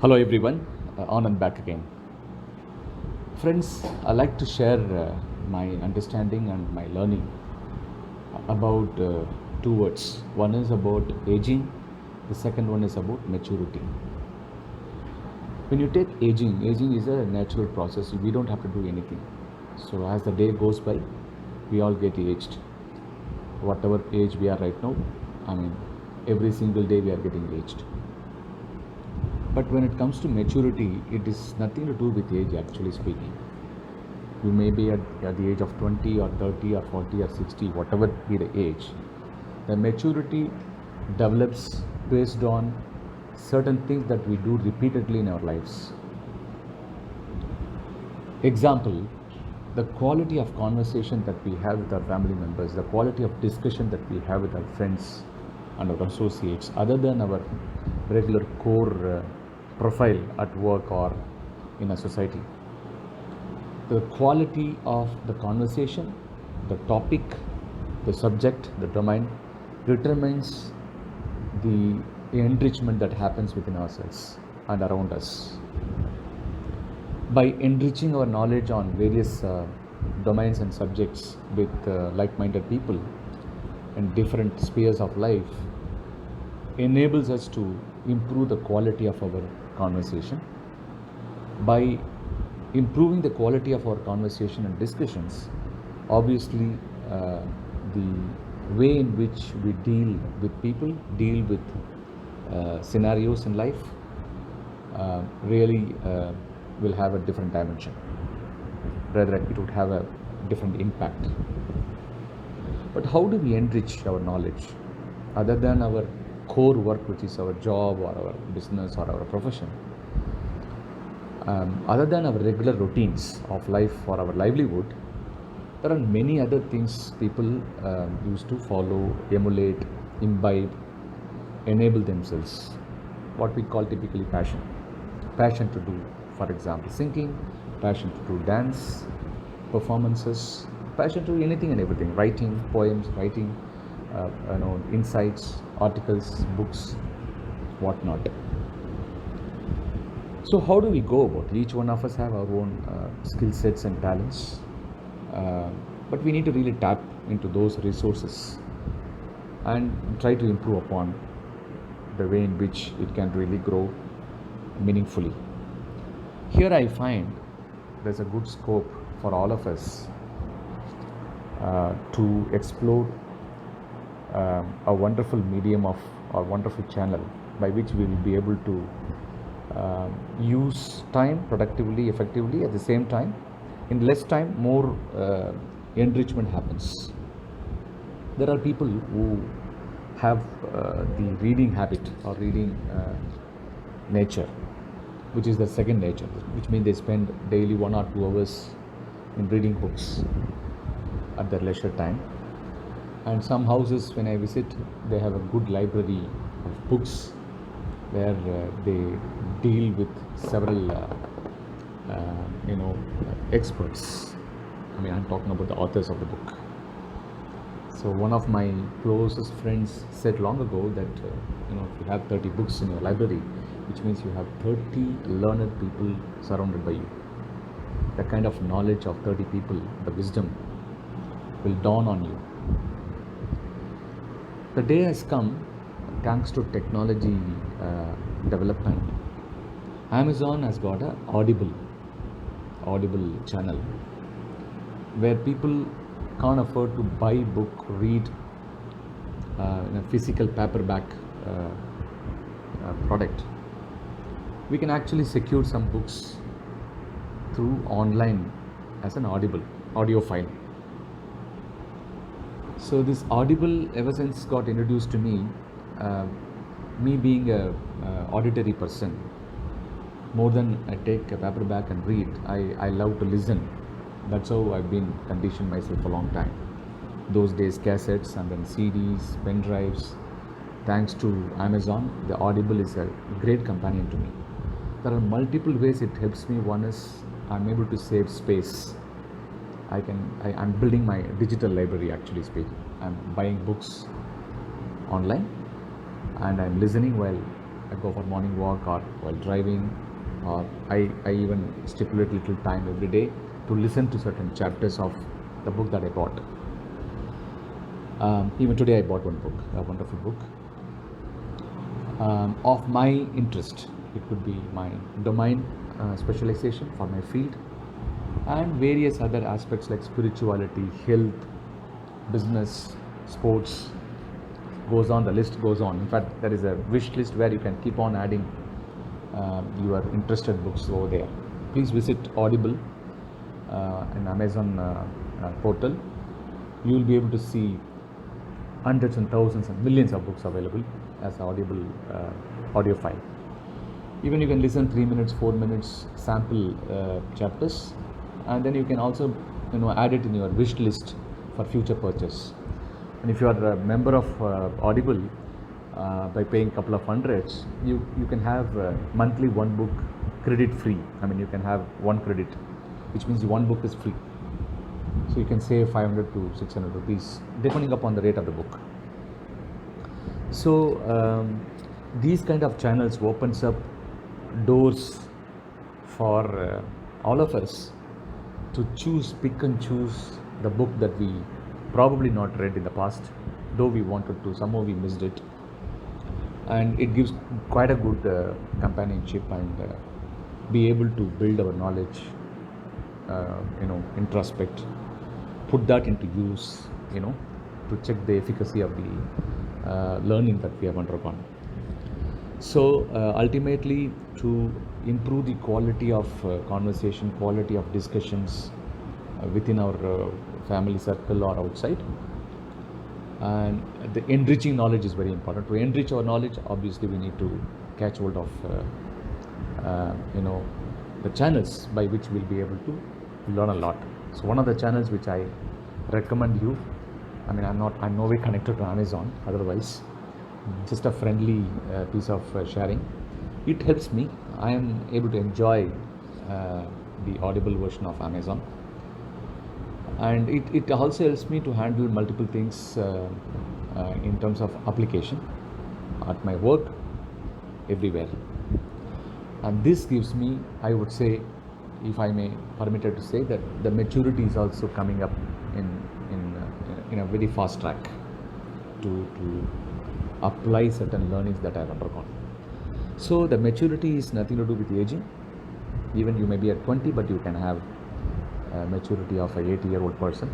Hello everyone, on and back again. Friends, I like to share my understanding and my learning about two words. One is about aging, the second one is about maturity. When you take aging is a natural process. We don't have to do anything. So as the day goes by, we all get aged. Whatever age we are right now, every single day we are getting aged. But when it comes to maturity, it is nothing to do with age, actually speaking. You may be at the age of 20 or 30 or 40 or 60, whatever be the age. The maturity develops based on certain things that we do repeatedly in our lives. Example, the quality of conversation that we have with our family members, the quality of discussion that we have with our friends and our associates, other than our regular core profile at work or in a society. The quality of the conversation, the topic, the subject, the domain determines the enrichment that happens within ourselves and around us. By enriching our knowledge on various domains and subjects with like-minded people in different spheres of life, enables us to improve the quality of our conversation. By improving the quality of our conversation and discussions, obviously the way in which we deal with people, deal with scenarios in life, really will have a different dimension. Rather, it would have a different impact. But how do we enrich our knowledge other than our core work, which is our job or our business or our profession? Other than our regular routines of life for our livelihood, there are many other things people used to follow, emulate, imbibe, enable themselves. What we call typically passion. Passion to do, for example, singing, passion to do dance, performances, passion to do anything and everything, writing, poems, writing, insights, articles, books, whatnot. So how do we go about it? Each one of us have our own skill sets and talents, but we need to really tap into those resources and try to improve upon the way in which it can really grow meaningfully. Here I find there's a good scope for all of us to explore a wonderful medium of a wonderful channel by which we will be able to use time productively, effectively. At the same time, in less time, more enrichment happens. There are people who have the reading habit or reading nature, which is their second nature, which means they spend daily 1 or 2 hours in reading books at their leisure time. And some houses, when I visit, they have a good library of books where they deal with several experts. I'm talking about the authors of the book. So one of my closest friends said long ago that if you have 30 books in your library, which means you have 30 learned people surrounded by you. The kind of knowledge of 30 people, the wisdom, will dawn on you. The day has come, thanks to technology development. Amazon has got an audible channel where people can't afford to buy book, read in a physical paperback product. We can actually secure some books through online as an audio file. So this Audible, ever since got introduced to me, me being a auditory person, more than I take a paperback and read, I love to listen. That's how I've been conditioned myself for a long time. Those days, cassettes and then CDs, pen drives. Thanks to Amazon, the Audible is a great companion to me. There are multiple ways it helps me. One is I'm able to save space. I'm building my digital library, actually speaking. I'm buying books online and I'm listening while I go for morning walk or while driving, or I even stipulate little time every day to listen to certain chapters of the book that I bought. Even today I bought one book, a wonderful book of my interest. It could be my domain specialization for my field, and various other aspects like spirituality, health, business, sports, goes on, the list goes on. In fact, there is a wish list where you can keep on adding your interested books over there. Please visit Audible, an Amazon portal. You will be able to see hundreds and thousands and millions of books available as Audible audio file. Even you can listen 3 minutes, 4 minutes sample chapters, and then you can also add it in your wish list for future purchase. And if you are a member of Audible, by paying a couple of hundreds, you can have monthly one book credit free. I mean, you can have one credit, which means one book is free. So you can save 500 to 600 rupees depending upon the rate of the book. So these kind of channels opens up doors for all of us to pick and choose the book that we probably not read in the past, though we wanted to, somehow we missed it. And it gives quite a good companionship and be able to build our knowledge, introspect, put that into use, to check the efficacy of the learning that we have undergone. So ultimately, to improve the quality of conversation, quality of discussions within our family circle or outside, and the enriching knowledge is very important. To enrich our knowledge, obviously we need to catch hold of the channels by which we'll be able to learn a lot. So one of the channels which I recommend you, I mean, I'm no way connected to Amazon, otherwise just a friendly piece of sharing. It helps me. I am able to enjoy the Audible version of Amazon, and it also helps me to handle multiple things in terms of application at my work, everywhere. And this gives me, I would say, if I may permitted to say, that the maturity is also coming up in a very fast track to apply certain learnings that I have undergone. So the maturity is nothing to do with aging. Even you may be at 20, but you can have maturity of a 80-year-old person.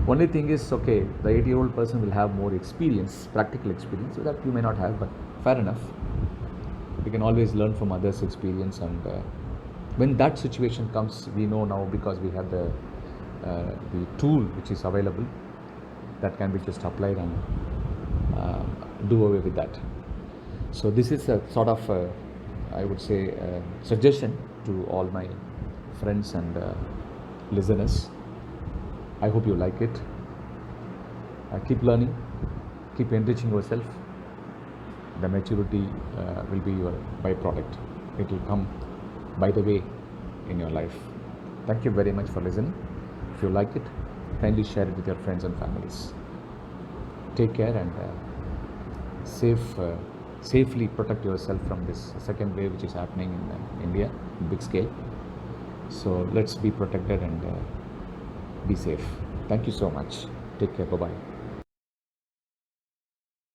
Only thing is, okay, the 80-year-old person will have more experience, practical experience, so that you may not have, but fair enough. We can always learn from others' experience, and when that situation comes, we know now, because we have the tool which is available, that can be just applied and do away with that. So this is a sort of I would say suggestion to all my friends and listeners. I hope you like it. Keep learning, keep enriching yourself. The maturity will be your byproduct. It will come by the way in your life. Thank you very much for listening. If you like it, kindly share it with your friends and families. Take care and safely protect yourself from this second wave which is happening in India in big scale. So let's be protected and be safe. Thank you so much. Take care. Bye-bye.